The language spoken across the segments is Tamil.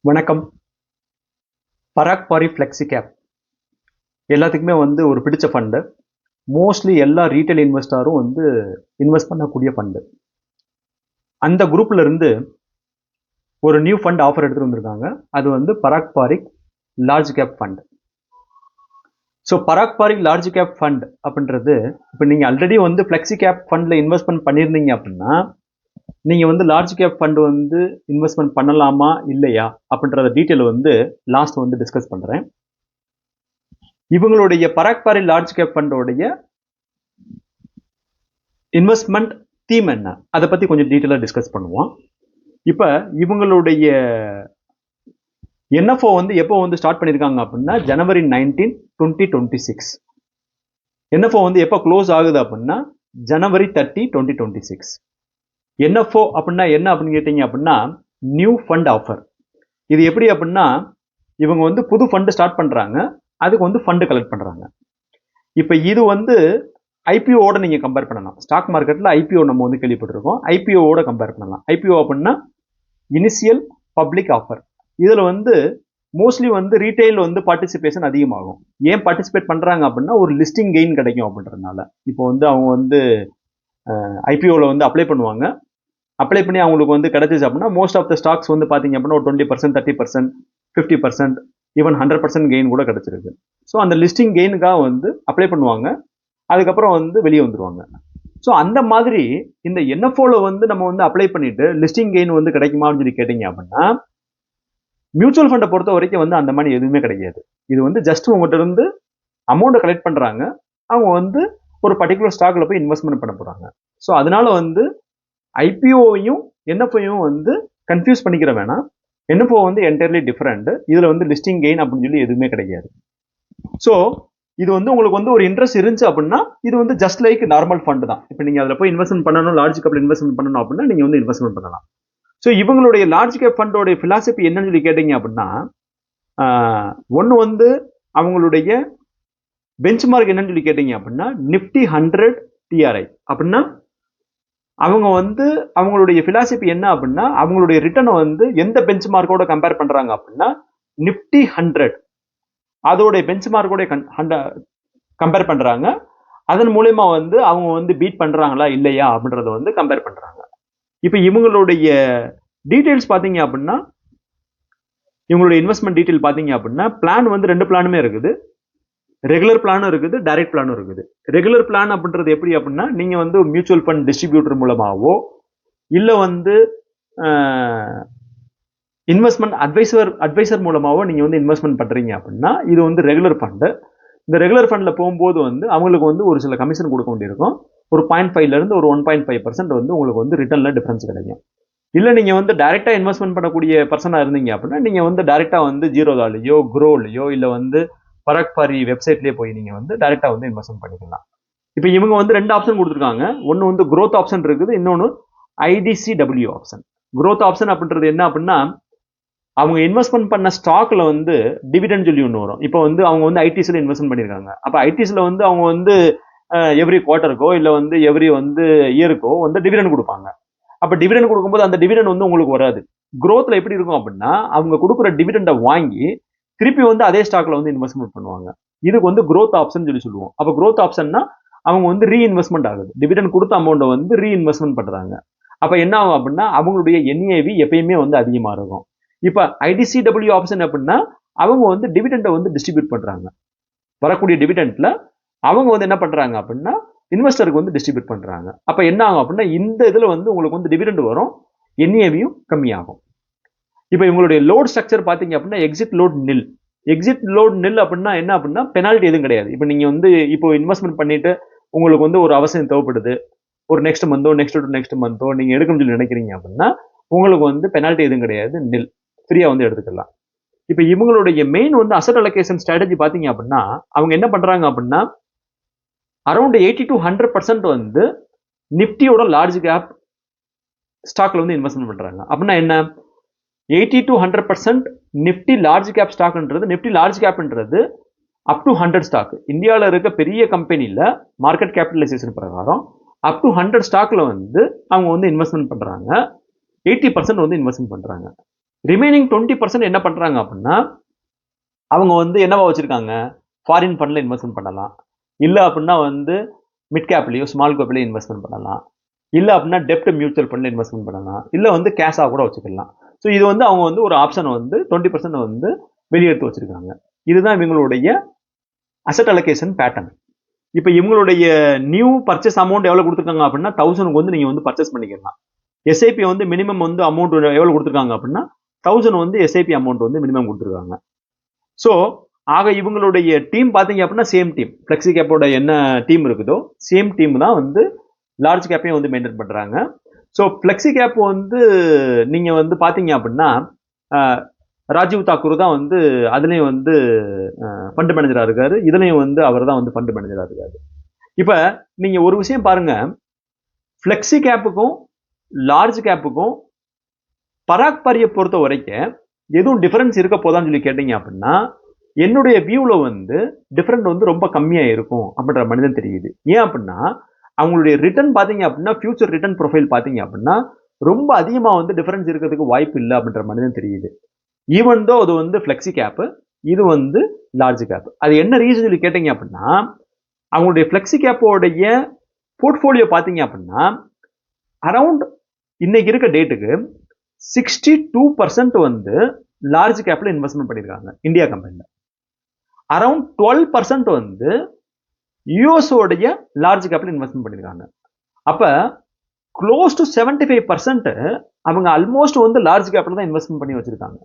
வணக்கம். பராக் பாரி ஃப்ளெக்ஸி கேப் எல்லாத்துக்குமே ஒரு பிடிச்ச ஃபண்டு. மோஸ்ட்லி எல்லா ரீட்டைல் இன்வெஸ்டரும் இன்வெஸ்ட் பண்ணக்கூடிய ஃபண்டு. அந்த குரூப்ல இருந்து ஒரு நியூ ஃபண்ட் ஆஃபர் எடுத்துட்டு வந்திருக்காங்க. அது பராக் பாரிக் லார்ஜ் கேப் ஃபண்ட். ஸோ பராக் பாரிக் லார்ஜ் கேப் ஃபண்ட் அப்படின்றது, இப்போ நீங்கள் ஆல்ரெடி ஃப்ளெக்ஸி கேப் ஃபண்டில் இன்வெஸ்ட்மெண்ட் பண்ணியிருந்தீங்க அப்படின்னா நீங்கள் லார்ஜ் கேப் ஃபண்டு இன்வெஸ்ட்மெண்ட் பண்ணலாமா இல்லையா அப்படின்றத டீட்டெயில் லாஸ்ட் டிஸ்கஸ் பண்ணுறேன். இவங்களுடைய பராக் பாரி லார்ஜ் கேப் ஃபண்டோடைய இன்வெஸ்ட்மெண்ட் தீம் என்ன, அதை பற்றி கொஞ்சம் டீட்டெயிலாக டிஸ்கஸ் பண்ணுவோம். இப்போ இவங்களுடைய என்எஃப்ஓ எப்போ ஸ்டார்ட் பண்ணியிருக்காங்க அப்படின்னா ஜனவரி 19, 2026. என்எஃப்ஓ எப்போ க்ளோஸ் ஆகுது அப்படின்னா ஜனவரி 30, 2026. என்எஃப்ஓ அப்படின்னா என்ன அப்படின்னு கேட்டீங்க அப்படின்னா நியூ ஃபண்ட் ஆஃபர். இது எப்படி அப்படின்னா இவங்க புது ஃபண்டு ஸ்டார்ட் பண்ணுறாங்க, அதுக்கு ஃபண்டு கலெக்ட் பண்ணுறாங்க. இப்போ இது ஐபிஓட நீங்கள் கம்பேர் பண்ணலாம். ஸ்டாக் மார்க்கெட்டில் ஐபிஓ நம்ம கேள்விப்பட்டிருக்கோம். ஐபிஓட கம்பேர் பண்ணலாம். ஐபிஓ அப்படின்னா இனிஷியல் பப்ளிக் ஆஃபர். இதில் மோஸ்ட்லி ரீட்டைல் பார்ட்டிசிபேஷன் அதிகமாகும். ஏன் பார்ட்டிசிபேட் பண்ணுறாங்க அப்படின்னா ஒரு லிஸ்டிங் கெயின் கிடைக்கும் அப்படின்றதுனால. இப்போ அவங்க ஐபிஓவில் அப்ளை பண்ணுவாங்க. அப்ளை பண்ணி அவங்களுக்கு கிடைச்சிச்சு அப்படின்னா மோஸ்ட் ஆஃப் த ஸ்டாக்ஸ் பார்த்தீங்க அப்படின்னா ஒரு 20%, 30%, 50%, ஈவன் 100% கெயின் கூட கிடைச்சிருக்கு. ஸோ அந்த லிஸ்டிங் கெயினுக்காக அப்ளை பண்ணுவாங்க. அதுக்கப்புறம் வெளியே வந்துடுவாங்க. ஸோ அந்த மாதிரி இந்த என்எஃப்ஓவில் நம்ம அப்ளை பண்ணிட்டு லிஸ்டிங் கெயின் கிடைக்குமான்னு சொல்லி கேட்டீங்க அப்படின்னா மியூச்சுவல் ஃபண்டை பொறுத்த வரைக்கும் அந்த மாதிரி எதுவுமே கிடையாது. இது ஜஸ்ட் உங்கள்கிட்ட இருந்து அமௌண்ட்டை கலெக்ட் பண்ணுறாங்க. அவங்க ஒரு பர்டிகுலர் ஸ்டாக்ல போய் இன்வெஸ்ட்மெண்ட் பண்ண போகிறாங்க. ஸோ அதனால ஐபிஓவையும் என்எஃப்ஓயும் கன்ஃபியூஸ் பண்ணிக்கிற வேணாம். NFO entirely different. இதில் லிஸ்டிங் கெயின் அப்படின்னு சொல்லி எதுவுமே கிடையாது. ஸோ இது உங்களுக்கு ஒரு இன்ட்ரெஸ்ட் இருந்துச்சு அப்படின்னா இது ஜஸ்ட் லைக் நார்மல் ஃபண்ட் தான். இப்போ நீங்கள் அதில் போய் இன்வெஸ்ட்மெண்ட் பண்ணணும், லார்ஜ் கேப்ல இன்வெஸ்ட்மெண்ட் பண்ணணும் அப்படின்னா நீங்கள் இன்வெஸ்ட்மெண்ட் பண்ணலாம். ஸோ இவங்களுடைய லார்ஜ் கேப் ஃபண்டோடைய ஃபிலாசபி என்னன்னு சொல்லி கேட்டீங்க அப்படின்னா ஒன்று அவங்களுடைய பெஞ்ச்மார்க் என்னன்னு சொல்லி கேட்டீங்க அப்படின்னா நிஃப்டி 100 டிஆர்ஐ. அப்படின்னா அவங்க அவங்களுடைய ஃபிலாசபி என்ன அப்படின்னா அவங்களுடைய ரிட்டர்னை எந்த பெஞ்ச்மார்க்கோட கம்பேர் பண்றாங்க அப்படின்னா நிஃப்டி 100 அதோடைய பெஞ்ச்மார்க்கோட கம்பேர் பண்றாங்க. அதன் மூலயமா அவங்க பீட் பண்றாங்களா இல்லையா அப்படின்றத கம்பேர் பண்றாங்க. இப்போ இவங்களுடைய டீட்டெயில்ஸ் பார்த்தீங்க அப்படின்னா இவங்களுடைய இன்வெஸ்ட்மெண்ட் டீட்டெயில் பார்த்தீங்க அப்படின்னா பிளான் 2 பிளானுமே இருக்குது. ரெகுலர் பிளானும் இருக்குது, டைரக்ட் பிளானும் இருக்குது. ரெகுலர் பிளான் அப்படின்றது எப்படி அப்படின்னா நீங்கள் மியூச்சுவல் ஃபண்ட் டிஸ்ட்ரிபியூட்டர் மூலமாகவோ இல்லை இன்வெஸ்ட்மெண்ட் அட்வைசர் மூலமாகவோ நீங்கள் இன்வெஸ்ட்மெண்ட் பண்ணுறீங்க அப்படின்னா இது ரெகுலர் ஃபண்டு. இந்த ரெகுலர் ஃபண்டில் போகும்போது அவங்களுக்கு ஒரு சில கமிஷன் கொடுக்க வேண்டியிருக்கும். ஒரு 0.5லேருந்து ஒரு 1.5% உங்களுக்கு ரிட்டர்னில் டிஃப்ரென்ஸ் கிடைக்கும். இல்லை நீங்கள் டைரெக்டாக இன்வெஸ்ட்மெண்ட் பண்ணக்கூடிய பர்சனாக இருந்தீங்க அப்படின்னா நீங்கள் டைரெக்டாக ஜீரோதாலையோ க்ரோலையோ இல்லை பராக் பாரி வெப்சைட்லேயே போய் நீங்கள் டைரெக்டாக இன்வெஸ்ட்மெண்ட் பண்ணிக்கலாம். இப்போ இவங்க 2 ஆப்ஷன் கொடுத்துருக்காங்க. ஒன்று க்ரோத் ஆப்ஷன் இருக்குது, இன்னொன்று ஐடிசிடபிள்யூ ஆப்ஷன். க்ரோத் ஆப்ஷன் அப்படின்றது என்ன அப்படின்னா அவங்க இன்வெஸ்ட்மெண்ட் பண்ண ஸ்டாக்ல டிவிடெண்ட் சொல்லி ஒன்று வரும். இப்போ அவங்க ஐடிசியில் இன்வெஸ்ட்மெண்ட் பண்ணியிருக்காங்க. அப்போ ஐடிசியில் அவங்க எவ்ரி குவார்ட்டருக்கோ இல்லை எவ்ரி இயருக்கோ டிவிடெண்ட் கொடுப்பாங்க. அப்போ டிவிடெண்ட் கொடுக்கும்போது அந்த டிவிடெண்ட் உங்களுக்கு வராது. க்ரோத்தில் எப்படி இருக்கும் அப்படின்னா அவங்க கொடுக்குற டிவிடெண்டை வாங்கி திருப்பி அதே ஸ்டாக்ல இன்வெஸ்ட்மெண்ட் பண்ணுவாங்க. இதுக்கு க்ரோத் ஆப்ஷன் சொல்லி சொல்லுவோம். அப்போ க்ரோத் ஆப்ஷன்னா அவங்க ரீஇன்வெஸ்ட்மெண்ட் ஆகுது. டிவிடெண்ட் கொடுத்த அமௌண்ட்டை ரீஇன்வெஸ்ட்மெண்ட் பண்றாங்க. அப்போ என்ன ஆகும் அப்படின்னா அவங்களுடைய என்ஏவி எப்பயுமே அதிகமாக இருக்கும். இப்போ ஐடிசிடபிள்யூ ஆப்ஷன் அப்படின்னா அவங்க டிவிடெண்டை டிஸ்ட்ரிபியூட் பண்றாங்க. வரக்கூடிய டிவிடெண்ட்ல அவங்க என்ன பண்றாங்க அப்படின்னா இன்வெஸ்டருக்கு டிஸ்ட்ரிபியூட் பண்றாங்க. அப்ப என்ன ஆகும் அப்படின்னா இந்த இதுல உங்களுக்கு டிவிடெண்ட் வரும், என்ஏவியும் கம்மியாகும். இப்போ இவங்களுடைய லோட் ஸ்ட்ரக்சர் பாத்தீங்க அப்படின்னா எக்ஸிட் லோட் நில். எக்ஸிட் லோட் நில் அப்படின்னா என்ன அப்படின்னா பெனால்ட்டி எதுவும் கிடையாது. இப்போ நீங்க இப்போ இன்வெஸ்ட்மெண்ட் பண்ணிட்டு உங்களுக்கு ஒரு அவசியம் தேவைப்படுது, ஒரு நெக்ஸ்ட் மந்தோ நீங்க எடுக்கணும்னு சொல்லி நினைக்கிறீங்க அப்படின்னா உங்களுக்கு பெனால்ட்டி எதுவும் கிடையாது, நில், ஃப்ரீயா எடுத்துக்கலாம். இப்போ இவங்களுடைய மெயின் அசெட் அலோகேஷன் ஸ்ட்ராட்டஜி பாத்தீங்க அப்படின்னா அவங்க என்ன பண்றாங்க அப்படின்னா அரௌண்ட் 80 to 100% நிப்டியோட லார்ஜ் கேப் ஸ்டாக்ல இன்வெஸ்ட்மெண்ட் பண்றாங்க. அப்படின்னா என்ன 80 to 100% நிப்டி லார்ஜ் கேப் ஸ்டாக்ன்றது நிப்டி லார்ஜ் கேப்ன்றது அப் டு 100 ஸ்டாக். இந்தியாவில் இருக்க பெரிய கம்பெனியில் மார்க்கெட் கேபிட்டலைசேஷன் பிரகாரம் அப் டு 100 ஸ்டாக்ல அவங்க இன்வெஸ்ட்மெண்ட் பண்றாங்க. 80% இன்வெஸ்ட்மெண்ட் பண்றாங்க. ரிமைனிங் 20% என்ன பண்றாங்க அப்படின்னா அவங்க வந்து என்னவா வச்சிருக்காங்க, ஃபாரின் ஃபண்ட்ல இன்வெஸ்ட்மெண்ட் பண்ணலாம், இல்ல அப்படின்னா வந்து மிட் கேப்லயோ ஸ்மால் கேப்லயோ இன்வெஸ்ட்மெண்ட் பண்ணலாம், இல்ல அப்படின்னா டெப்ட் மியூச்சுவல் ஃபண்ட்ல இன்வெஸ்ட்மெண்ட் பண்ணலாம், இல்ல வந்து கேஷா கூட வச்சுக்கலாம். ஸோ இது வந்து அவங்க வந்து ஒரு ஆப்ஷன் வந்து 20% வந்து வெளியெடுத்து வச்சிருக்காங்க. இதுதான் இவங்களுடைய அசெட் அலோகேஷன் பேட்டர்ன். இப்போ இவங்களுடைய நியூ பர்ச்சேஸ் அமௌண்ட் எவ்வளவு கொடுத்துருக்காங்க அப்படின்னா 1000 வந்து நீங்க வந்து பர்ச்சேஸ் பண்ணிக்கலாம். எஸ்ஐபி வந்து மினிமம் வந்து அமௌண்ட் எவ்வளவு கொடுத்துருக்காங்க அப்படின்னா 1000 வந்து எஸ்ஐபி அமௌண்ட் வந்து மினிமம் கொடுத்துருக்காங்க. ஸோ ஆக இவங்களுடைய டீம் பார்த்தீங்க அப்படின்னா சேம் டீம், ஃப்ளெக்ஸி கேப்போட என்ன டீம் இருக்குதோ சேம் டீம் தான் வந்து லார்ஜ் கேப்பையும் வந்து மெயின்டைன் பண்றாங்க. ஸோ ஃப்ளெக்ஸி கேப் வந்து நீங்க வந்து பாத்தீங்க அப்படின்னா ராஜீவ் தாக்கூர் தான் வந்து அதுலயும் வந்து ஃபண்ட் மேனேஜரா இருக்காரு, இதுலயும் வந்து அவர் தான் வந்து ஃபண்ட் மேனேஜரா இருக்காரு. இப்ப நீங்க ஒரு விஷயம் பாருங்க, ஃப்ளெக்ஸி கேப்புக்கும் லார்ஜ் கேப்புக்கும் பராக் பாரியை பொறுத்த வரைக்கும் எதுவும் டிஃபரன்ஸ் இருக்க போதான்னு சொல்லி கேட்டீங்க அப்படின்னா என்னுடைய வியூல வந்து டிஃபரெண்ட் வந்து ரொம்ப கம்மியா இருக்கும் அப்படின்ற மனிதன் தெரியுது. ஏன் அப்படின்னா அவங்களுடைய ரிட்டர்ன் பாத்தீங்க அப்படின்னா ஃபியூச்சர் ரிட்டர்ன் ப்ரொஃபைல் பாத்தீங்க அப்படின்னா ரொம்ப அதிகமா வந்து டிஃபரன்ஸ் இருக்கிறதுக்கு வாய்ப்பு இல்லை அப்படின்ற மனிதன் தெரியுது. ஈவன் தோ அது வந்து ஃப்ளெக்ஸி கேப், இது வந்து லார்ஜ் கேப். அது என்ன ரீசன் சொல்லி கேட்டீங்க அப்படின்னா அவங்களுடைய ஃப்ளெக்ஸி கேப்போடைய போர்ட்ஃபோலியோ பாத்தீங்க அப்படின்னா அரௌண்ட் இன்னைக்கு இருக்க டேட்டுக்கு 62% வந்து லார்ஜ் கேப்ல இன்வெஸ்ட்மெண்ட் பண்ணிருக்காங்க இந்தியா கம்பெனில. அரௌண்ட் 12% வந்து யூஎஸோடைய லார்ஜ் கேப்ல இன்வெஸ்ட்மெண்ட் பண்ணிருக்காங்க. அப்ப க்ளோஸ் டு 75% அவங்க ஆல்மோஸ்ட் வந்து லார்ஜ் கேப்ல தான் இன்வெஸ்ட்மெண்ட் பண்ணி வச்சிருக்காங்க.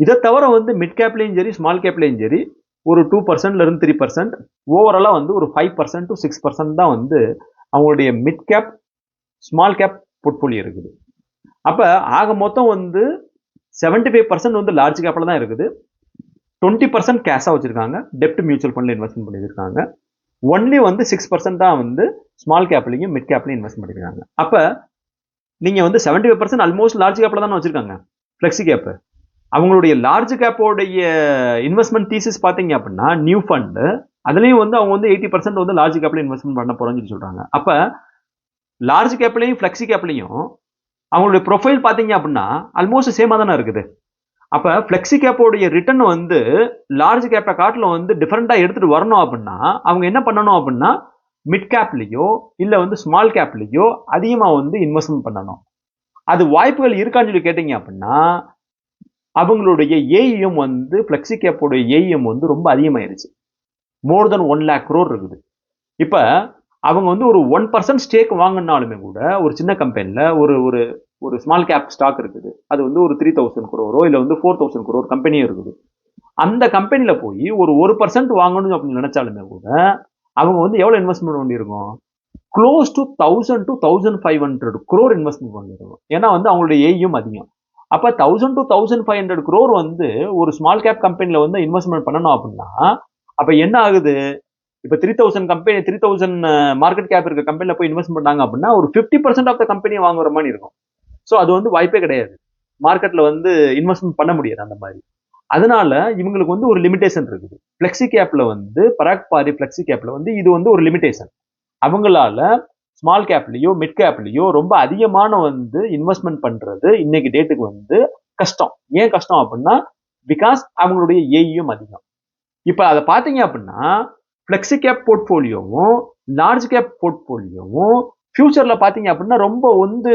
இதை தவிர வந்து மிட் கேப்லயும் சரி ஸ்மால் கேப்லயும் சரி ஒரு 2%ல இருந்து 3%, ஓவராலா வந்து ஒரு 5% to 6% தான் வந்து அவங்களுடைய mid cap small cap portfolio இருக்குது. அப்ப ஆக மொத்தம் வந்து 75% வந்து லார்ஜ் கேப்ல தான் இருக்குது, 20% கேஷா வச்சிருக்காங்க, டெப்ட் மியூச்சுவல் ஃபண்ட்ல இன்வெஸ்ட்மெண்ட் பண்ணிருக்காங்க, ஒன்லி வந்து 6% தான் வந்து ஸ்மால் கேப்லையும் மிட் கேப்லையும் இன்வெஸ்ட் பண்ணிருக்காங்க. அப்ப நீங்க வந்து 75% ஆல்மோஸ்ட் லார்ஜ் கேப்ல தானே வச்சிருக்காங்க ஃப்ளெக்ஸி கேப். அவங்களுடைய லார்ஜ் கேப்போடைய இன்வெஸ்ட்மெண்ட் தீசிஸ் பாத்தீங்க அப்படின்னா நியூ ஃபண்ட், அதுலயும் வந்து அவங்க வந்து 80% வந்து லார்ஜ் கேப்ல இன்வெஸ்ட்மெண்ட் பண்ண போறோம்னு சொல்றாங்க. அப்ப லார்ஜ் கேப்லையும் ஃப்ளெக்ஸி கேப்லையும் அவங்களுடைய ப்ரொஃபைல் பாத்தீங்க அப்படின்னா ஆல்மோஸ்ட் சேமா தானே இருக்குது. அப்ப ஃப்ளெக்ஸி கேப்போடைய ரிட்டர்ன் வந்து லார்ஜ் கேப்பை காட்டில வந்து டிஃபரெண்டா எடுத்துட்டு வரணும் அப்படின்னா அவங்க என்ன பண்ணணும் அப்படின்னா மிட் கேப்லயோ இல்ல வந்து ஸ்மால் கேப்லயோ அதிகமா வந்து இன்வெஸ்ட்மெண்ட் பண்ணணும். அது வாய்ப்புகள் இருக்கான்னு சொல்லி கேட்டீங்க அப்படின்னா அவங்களுடைய ஏஇஎம் வந்து ஃப்ளெக்ஸி கேப்போடைய ஏஇஎம் வந்து ரொம்ப அதிகமாயிருச்சு, மோர் தென் 1 lakh crore இருக்குது. இப்ப அவங்க வந்து ஒரு 1% ஸ்டேக் வாங்கினாலுமே கூட ஒரு சின்ன கம்பெனில ஒரு ஒரு ஒரு ஸ்மால் கேப் ஸ்டாக் இருக்குது, அது வந்து ஒரு 3000 crore இல்ல வந்து 4000 crore கம்பெனியும் இருக்குது. அந்த கம்பெனில போய் ஒரு 1% வாங்கணும் அப்படின்னு நினைச்சாலுமே கூட அவங்க வந்து எவ்வளவு இன்வெஸ்ட்மெண்ட் பண்ணிருக்கும், close to 1000 to 1500 crore investment பண்ணிருக்கும். ஏன்னா வந்து அவங்களுடைய ஏஇஎம் அதிகம். அப்ப 1000 to 1500 crore வந்து ஒரு ஸ்மால் கேப் கம்பெனில வந்து இன்வெஸ்ட்மெண்ட் பண்ணணும் அப்படின்னா அப்ப என்ன ஆகுது, இப்ப 3000 மார்க்கெட் கேப் இருக்க கம்பெனில போய் இன்வெஸ்ட் பண்ணாங்க அப்படின்னா ஒரு 50% ஆஃப் த கம்பெனியை வாங்குற மாதிரி இருக்கும். ஸோ அது வந்து வாய்ப்பே கிடையாது, மார்க்கெட்ல வந்து இன்வெஸ்ட்மெண்ட் பண்ண முடியாது அந்த மாதிரி. அதனால இவங்களுக்கு வந்து ஒரு லிமிடேஷன் இருக்குது. ஃப்ளெக்ஸி கேப்ல வந்து பராக் பாரி ஃப்ளெக்ஸி கேப்ல வந்து இது வந்து ஒரு லிமிடேஷன். அவங்களால ஸ்மால் கேப்லயோ மிட் கேப்லயோ ரொம்ப அதிகமான வந்து இன்வெஸ்ட்மெண்ட் பண்றது இன்னைக்கு டேட்டுக்கு வந்து கஷ்டம். ஏன் கஷ்டம் அப்படின்னா பிகாஸ் அவங்களுடைய ஏஇஎம் அதிகம். இப்ப அதை பாத்தீங்க அப்படின்னா ஃப்ளெக்ஸி கேப் போர்ட்ஃபோலியோவும் லார்ஜ் கேப் போர்ட்ஃபோலியோவும் ஃபியூச்சர்ல பாத்தீங்க அப்படின்னா ரொம்ப வந்து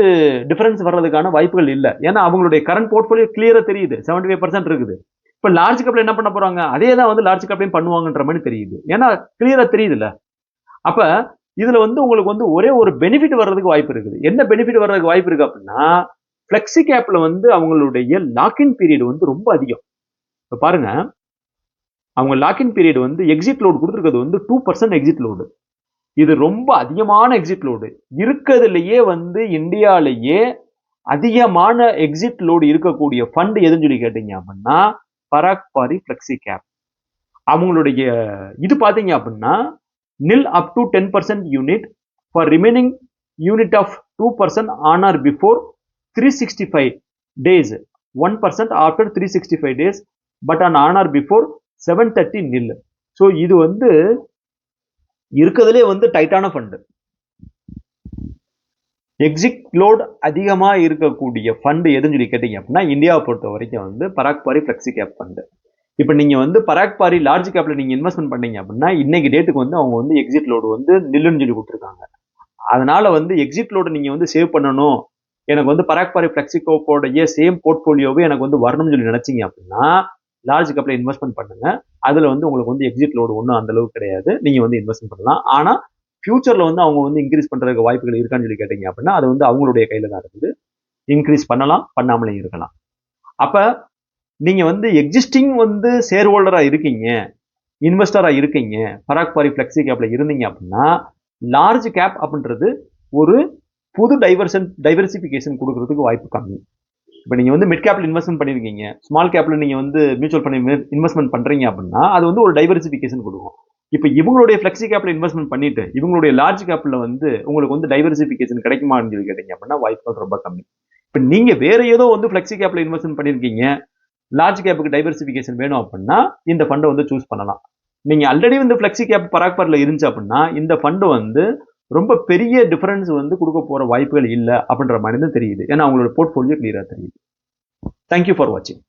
டிஃபரன்ஸ் வர்றதுக்கான வாய்ப்புகள் இல்லை. ஏன்னா அவங்களுடைய கரண்ட் போர்ட்ஃபோலியோ கிளியரா தெரியுது 75% இருக்குது. இப்ப லார்ஜ் கேப்ல என்ன பண்ண போறாங்க, அதே தான் வந்து லார்ஜ் கேப்லையும் பண்ணுவாங்கன்ற மாதிரி தெரியுது, ஏன்னா கிளியரா தெரியுதுல்ல. அப்ப இதுல வந்து உங்களுக்கு வந்து ஒரே ஒரு பெனிஃபிட் வர்றதுக்கு வாய்ப்பு இருக்குது. என்ன பெனிஃபிட் வர்றதுக்கு வாய்ப்பு இருக்கு அப்படின்னா ஃப்ளெக்ஸி கேப்ல வந்து அவங்களுடைய லாக்இன் பீரியட் வந்து ரொம்ப அதிகம். இப்ப பாருங்க, அவங்க லாக்இன் பீரியட் வந்து எக்ஸிட் லோடு கொடுத்துருக்கிறது வந்து 2% எக்ஸிட் லோடு. இது ரொம்ப அதிகமான எக்ஸிட் லோடு இருக்கிறதுலயே வந்து இந்தியாலேயே அதிகமான எக்ஸிட் லோடு இருக்கக்கூடிய ஃபண்ட் எதுன்னு சொல்லி கேட்டீங்க அப்படின்னா பராக் பாரி ஃப்ளெக்ஸி கேப். அவங்களுடைய இது பாத்தீங்க அப்படின்னா nil up to 10% unit for remaining unit of 2% on or before 365 days, 1% after 365 days, but on or before 730 nil. So இது வந்து இருக்கிறதுலே வந்து டைட்டான ஃபண்ட். எக்ஸிட் லோட் அதிகமாக இருக்கக்கூடிய ஃபண்டு எதுன்னு சொல்லி கேட்டீங்க அப்படின்னா இந்தியாவை பொறுத்த வரைக்கும் வந்து பராக் பாரி ஃப்ளெக்ஸி கேப் ஃபண்டு. இப்போ நீங்கள் வந்து பராக் பாரி லார்ஜ் கேப்பில் நீங்கள் இன்வெஸ்ட்மெண்ட் பண்ணீங்க அப்படின்னா இன்னைக்கு டேட்டுக்கு வந்து அவங்க வந்து எக்ஸிட் லோடு வந்து நில்லுன்னு சொல்லி கொடுத்துருக்காங்க. அதனால வந்து எக்ஸிட் லோடு நீங்கள் வந்து சேவ் பண்ணணும், எனக்கு வந்து பராக் பாரி ஃப்ளெக்ஸி கோப்போடைய சேம் போர்ட்ஃபோலியோவே எனக்கு வந்து வரணும்னு சொல்லி நினைச்சீங்க அப்படின்னா லார்ஜ் கேப்பில் இன்வெஸ்ட்மெண்ட் பண்ணுங்க. அதில் வந்து உங்களுக்கு வந்து எக்ஸிட் லோடு ஒன்றும் அந்த அளவுக்கு கிடையாது, நீங்கள் வந்து இன்வெஸ்ட்மெண்ட் பண்ணலாம். ஆனால் ஃபியூச்சரில் வந்து அவங்க வந்து இன்க்ரீஸ் பண்ணுறதுக்கு வாய்ப்புகள் இருக்கான்னு சொல்லி கேட்டீங்க அப்படின்னா அது வந்து அவங்களுடைய கையில் தான் இருக்குது. இன்க்ரீஸ் பண்ணலாம், பண்ணாமலே இருக்கலாம். அப்போ நீங்கள் வந்து எக்ஸிஸ்டிங் வந்து ஷேர் ஹோல்டராக இருக்கீங்க, இன்வெஸ்டராக இருக்கீங்க, பராக் பாரி ஃப்ளெக்ஸி கேப்பில் இருந்தீங்க அப்படின்னா லார்ஜ் கேப் அப்படின்றது ஒரு புது டைவர்சிஃபிகேஷன் கொடுக்கறதுக்கு வாய்ப்பு கம்மி. இப்போ நீங்கள் வந்து மிட் கேப்பில் இன்வெஸ்ட்மெண்ட் பண்ணியிருக்கீங்க, ஸ்மால் கேப்பில் நீங்கள் வந்து மியூச்சுவல் ஃபண்ட் இன்வெஸ்ட்மெண்ட் பண்ணுறீங்க அப்படின்னா அது வந்து ஒரு டைவர்சிஃபிகேஷன் கொடுக்கும். இப்போ இவங்களுடைய ஃப்ளெக்ஸி கேப்பில் இன்வெஸ்ட்மெண்ட் பண்ணிட்டு இவங்களுடைய லார்ஜ் கேப்பில் வந்து உங்களுக்கு வந்து டைவர்சிஃபிகேஷன் கிடைக்குமான்னு சொல்லி கேட்டீங்க அப்படின்னா வாய்ப்புகள் ரொம்ப கம்மி. இப்போ நீங்கள் வேற ஏதோ வந்து ஃப்ளெக்ஸி கேப்பில் இன்வெஸ்ட்மெண்ட் பண்ணியிருக்கீங்க, லார்ஜ் கேப்புக்கு டைவர்சிஃபிகேஷன் வேணும் அப்படின்னா இந்த ஃபண்டை வந்து சூஸ் பண்ணலாம். நீங்கள் ஆல்ரெடி வந்து ஃப்ளெக்ஸி கேப் பராக் பாரில் இருந்துச்சு அப்படின்னா இந்த ஃபண்டு வந்து ரொம்ப பெரிய டிஃபரன்ஸ் வந்து கொடுக்க போகிற வாய்ப்புகள் இல்லை அப்படின்ற மாதிரி தான் தெரியுது. ஏன்னா அவங்களோட போர்ட்ஃபோலியோ கிளியராக தெரியுது. தேங்க்யூ ஃபார் வாட்சிங்.